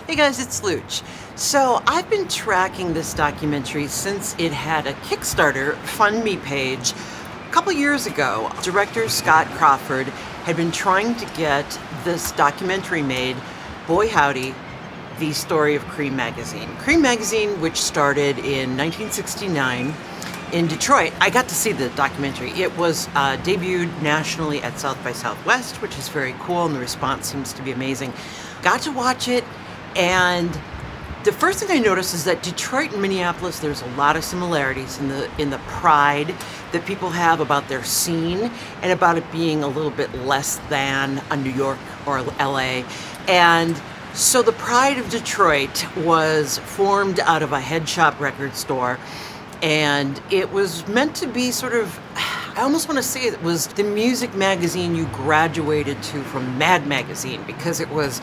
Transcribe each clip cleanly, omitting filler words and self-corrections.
Hey guys, it's Looch. So I've been tracking this documentary since it had a Kickstarter Fund Me page. A couple years ago, director Scott Crawford had been trying to get this documentary made, Boy Howdy, the Story of Creem Magazine. Creem Magazine, which started in 1969 in Detroit. I got to see the documentary. It was debuted nationally at South by Southwest, which is very cool, and the response seems to be amazing. Got to watch it. And the first thing I noticed is that Detroit and Minneapolis, there's a lot of similarities in the pride that people have about their scene and about it being a little bit less than a New York or LA. And so the pride of Detroit was formed out of a head shop record store, and it was meant to be sort of, I almost want to say it was the music magazine you graduated to from Mad Magazine, because it was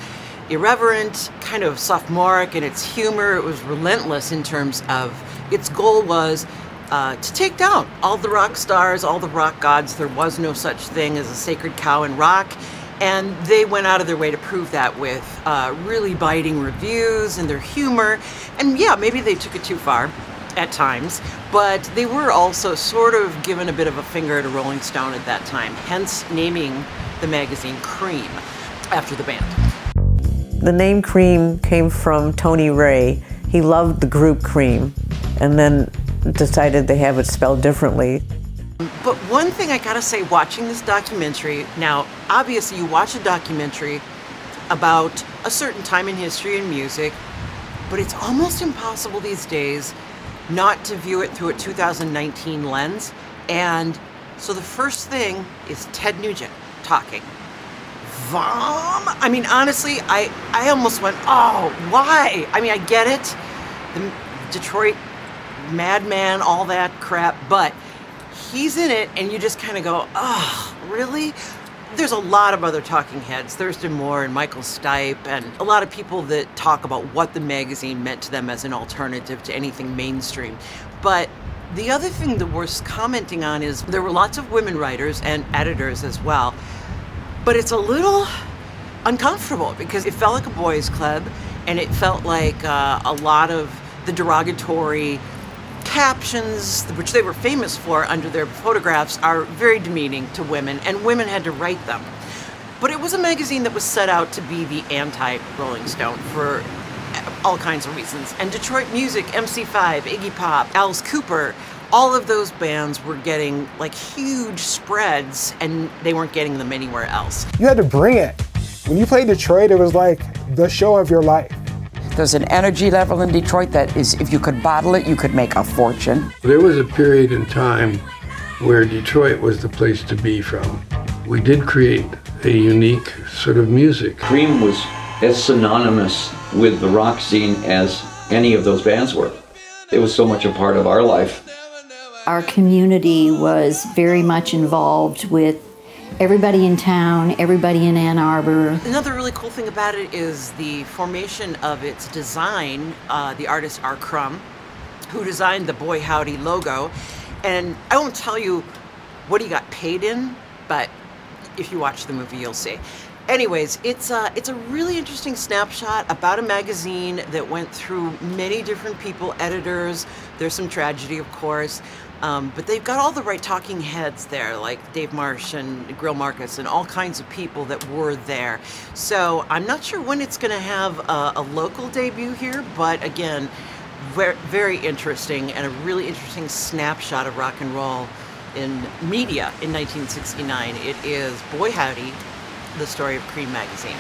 irreverent, kind of sophomoric in its humor. It was relentless in terms of its goal was to take down all the rock stars, all the rock gods. There was no such thing as a sacred cow in rock, and they went out of their way to prove that with really biting reviews and their humor. And yeah, maybe they took it too far at times, but they were also sort of given a bit of a finger to Rolling Stone at that time, hence naming the magazine Creem after the band. The name Creem came from Tony Ray. He loved the group Cream and then decided they have it spelled differently. But one thing I gotta say, watching this documentary, now obviously you watch a documentary about a certain time in history and music, but it's almost impossible these days not to view it through a 2019 lens. And so the first thing is Ted Nugent talking. Vom? I mean, honestly, I almost went, oh, why? I mean, I get it, the Detroit madman, all that crap, but he's in it, and you just kind of go, oh, really? There's a lot of other talking heads, Thurston Moore and Michael Stipe, and a lot of people that talk about what the magazine meant to them as an alternative to anything mainstream. But the other thing that we're commenting on is there were lots of women writers and editors as well. But it's a little uncomfortable because it felt like a boys' club, and it felt like a lot of the derogatory captions, which they were famous for under their photographs, are very demeaning to women, and women had to write them. But it was a magazine that was set out to be the anti-Rolling Stone for all kinds of reasons. And Detroit music, MC5, Iggy Pop, Alice Cooper, all of those bands were getting like huge spreads, and they weren't getting them anywhere else. You had to bring it. When you played Detroit, it was like the show of your life. There's an energy level in Detroit that is, if you could bottle it, you could make a fortune. There was a period in time where Detroit was the place to be from. We did create a unique sort of music. Creem was as synonymous with the rock scene as any of those bands were. It was so much a part of our life. Our community was very much involved with everybody in town, everybody in Ann Arbor. Another really cool thing about it is the formation of its design. The artist R. Crumb, who designed the Boy Howdy logo. And I won't tell you what he got paid in, but if you watch the movie, you'll see. Anyways, it's a really interesting snapshot about a magazine that went through many different people, editors. There's some tragedy, of course, but they've got all the right talking heads there, like Dave Marsh and Grill Marcus and all kinds of people that were there. So I'm not sure when it's going to have a local debut here, but again, very interesting, and a really interesting snapshot of rock and roll in media in 1969. It is Boy Howdy, the Story of Creem Magazine.